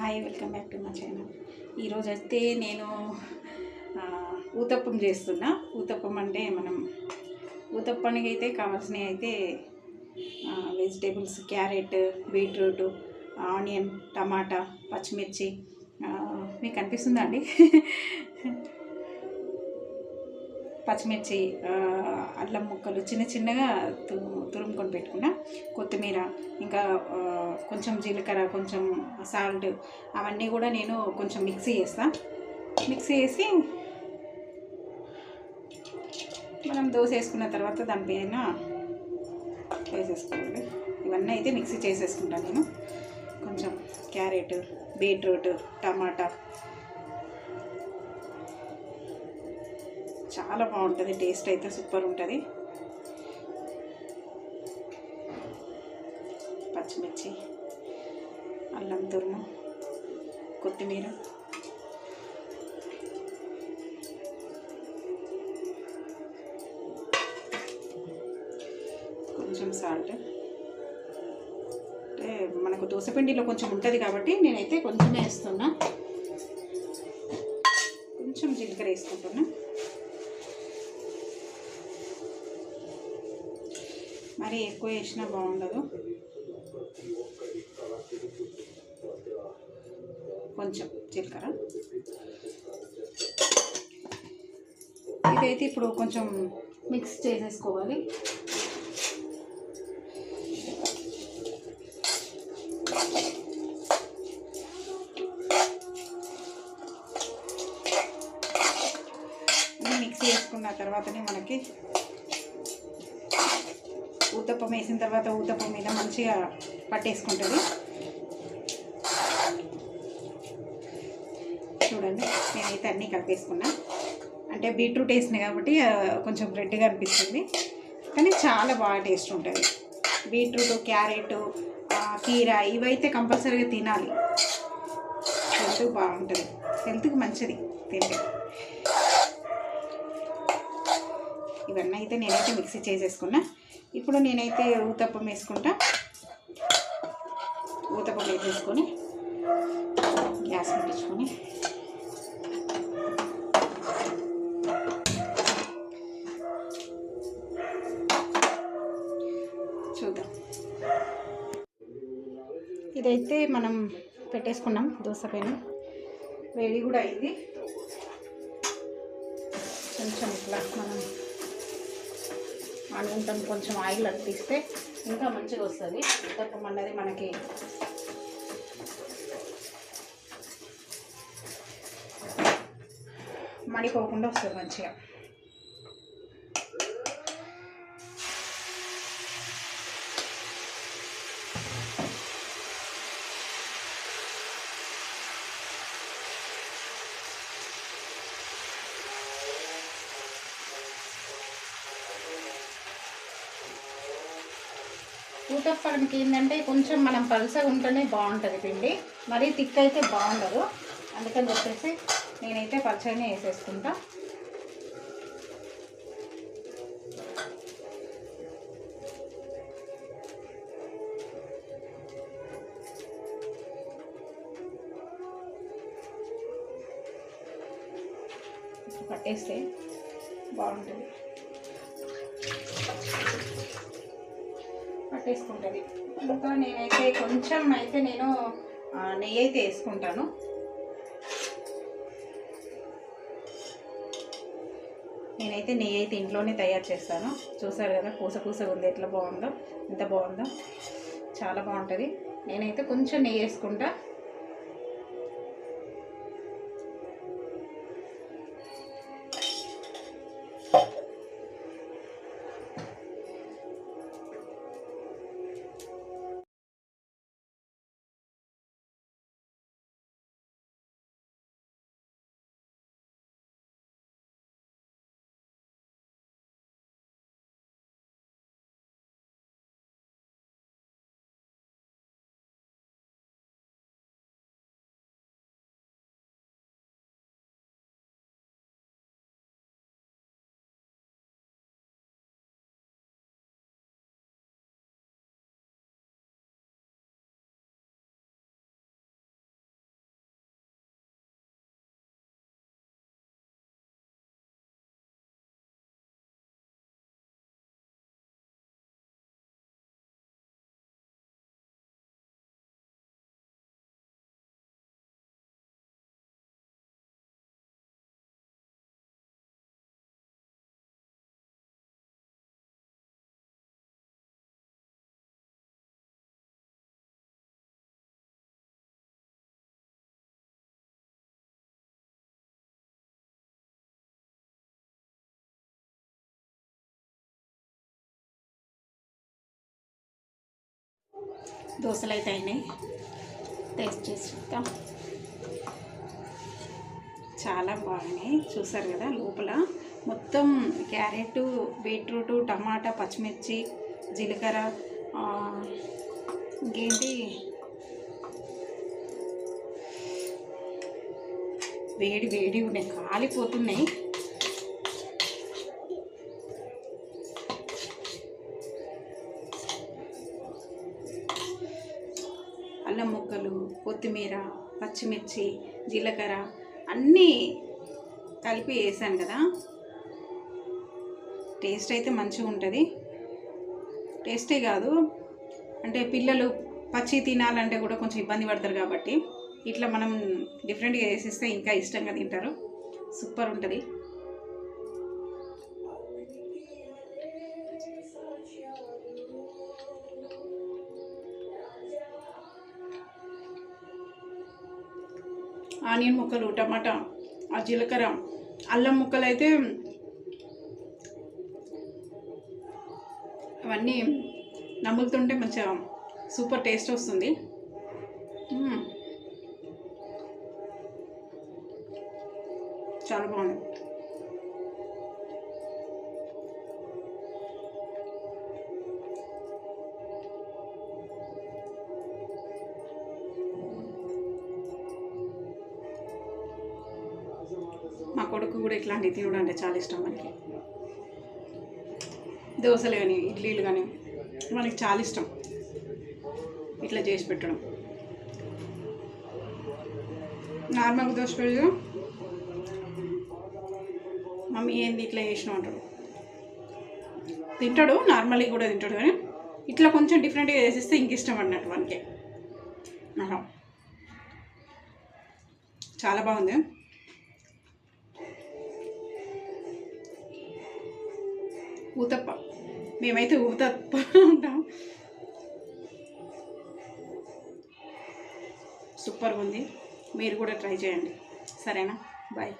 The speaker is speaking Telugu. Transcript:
Hi, welcome back to my channel. ఈరోజైతే నేను ఊతప్పం చేస్తున్నా. ఊతప్పం అంటే మనం ఊతప్పానికి అయితే కావాల్సినవి అయితే వెజిటేబుల్స్ క్యారెట్, బీట్రూట్, ఆనియన్, టమాటా, పచ్చిమిర్చి. మీకు అనిపిస్తుందా అండి? పచ్చిమిర్చి, అల్లం ముక్కలు చిన్న చిన్నగా తురుముకొని పెట్టుకున్నా, కొత్తిమీర, ఇంకా కొంచెం జీలకర్ర, కొంచెం సాల్ట్, అవన్నీ కూడా నేను కొంచెం మిక్సీ చేసి మనం దోశ వేసుకున్న తర్వాత దానిపైన వేసేసుకోవాలి. ఇవన్నీ అయితే మిక్సీ చేసేసుకుంటాను నేను. కొంచెం క్యారెట్, బీట్రూట్, టమాటా, చాలా బాగుంటుంది. టేస్ట్ అయితే సూపర్ ఉంటుంది. పచ్చిమిర్చి, అల్లం తురుము, కొత్తిమీర, కొంచెం సాల్ట్. అంటే మనకు దోసపిండిలో కొంచెం ఉంటుంది కాబట్టి నేనైతే కొంచెమే వేస్తున్నా. కొంచెం జీలకర్ర వేసుకుంటున్నా. మరి ఎక్కువ వేసినా బాగుండదు. కొంచెం జీలకర్ర. ఇదైతే ఇప్పుడు కొంచెం మిక్స్ చేసేసుకోవాలి. మిక్స్ చేసుకున్న తర్వాతనే మనకి ఊతప్పం వేసిన తర్వాత ఊతప్పం మీద మంచిగా పట్టేసుకుంటుంది. చూడండి, నేనైతే అన్నీ కలిపేసుకున్నా. అంటే బీట్రూట్ వేసిన కాబట్టి కొంచెం రెడ్గా అనిపిస్తుంది, కానీ చాలా బాగా టేస్ట్ ఉంటుంది. బీట్రూట్, క్యారెట్, కీరా ఇవైతే కంపల్సరీగా తినాలి. హెల్త్కి బాగుంటుంది, హెల్త్కి మంచిది తింటే. ఇవన్నీ అయితే నేనైతే మిక్సీ చేసేసుకున్నా. ఇప్పుడు నేనైతే ఊతప్పం వేసుకుంటా. ఊతప్పం వేసేసుకొని గ్యాస్ పెట్టించుకొని చూద్దాం. ఇదైతే మనం పెట్టేసుకున్నాం దోశ పైన. వేడి కూడా అయింది. కొంచెం ఇట్లా మనం అనుకుంటాం, కొంచెం ఆయిల్ అనిపిస్తే ఇంకా మంచిగా వస్తుంది. ఊతప్పం అన్నది మనకి మడిపోకుండా వస్తుంది మంచిగా. ఊతప్పానికి ఏంటంటే కొంచెం మనం పలుసగా ఉంటేనే బాగుంటుంది పిండి, మరీ థిక్ అయితే బాగుండదు. అందుకని చెప్పేసి నేనైతే పచ్చగానే వేసేసుకుంటా. పట్టేస్తే బాగుంటుంది, పట్టేసుకుంటుంది. ఇంకా నేనైతే కొంచెం అయితే నేను నెయ్యి అయితే వేసుకుంటాను. నేనైతే నెయ్యి అయితే ఇంట్లోనే తయారు చేస్తాను. చూసారు కదా, పూసగా ఉంది, ఎట్లా బాగుందో, ఎంత బాగుందో, చాలా బాగుంటుంది. నేనైతే కొంచెం నెయ్యి వేసుకుంటా. దోశలు అయితే అయినాయి, టేస్ట్ చేసి చూద్దాం. చాలా బాగున్నాయి. చూసారు కదా, లోపల మొత్తం క్యారెట్, బీట్రూట్, టమాటా, పచ్చిమిర్చి, జీలకర్ర, ఇంకేంటి వేడి వేడి ఉన్నాయి, కాలిపోతున్నాయి. అల్లం ముక్కలు, కొత్తిమీర, పచ్చిమిర్చి, జీలకర్ర అన్నీ కలిపి వేసాను కదా. టేస్ట్ అయితే మంచిగా ఉంటుంది. టేస్టే కాదు అంటే పిల్లలు పచ్చి తినాలంటే కూడా కొంచెం ఇబ్బంది పడతారు కాబట్టి ఇట్లా మనం డిఫరెంట్గా వేసిస్తే ఇంకా ఇష్టంగా తింటారు. సూపర్ ఉంటుంది. ఆనియన్ ముక్కలు, టమాటా, ఆ జీలకర్ర, అల్లం ముక్కలు అయితే అవన్నీ నములుతుంటే మంచిగా సూపర్ టేస్ట్ వస్తుంది. చాలా బాగుంది. మా కొడుకు కూడా ఇట్లాంటివి తినడం అంటే చాలా ఇష్టం. మనకి దోశలు కానీ ఇడ్లీలు కానీ మనకి చాలా ఇష్టం ఇట్లా చేసి పెట్టడం. నార్మల్గా దోశ పెట్టి మమ్మీ ఏంది ఇట్లా చేసినావు అంటాడు. తింటాడు, నార్మల్గా కూడా తింటాడు, కానీ ఇట్లా కొంచెం డిఫరెంట్గా చేసిస్తే ఇంక ఇష్టం అన్నట్టు మనకి. చాలా బాగుంది. ఊతప్ప, మేమైతే ఊతప్ప ఉంటాం. సూపర్గా ఉంది. మీరు కూడా ట్రై చేయండి. సరేనా? బాయ్.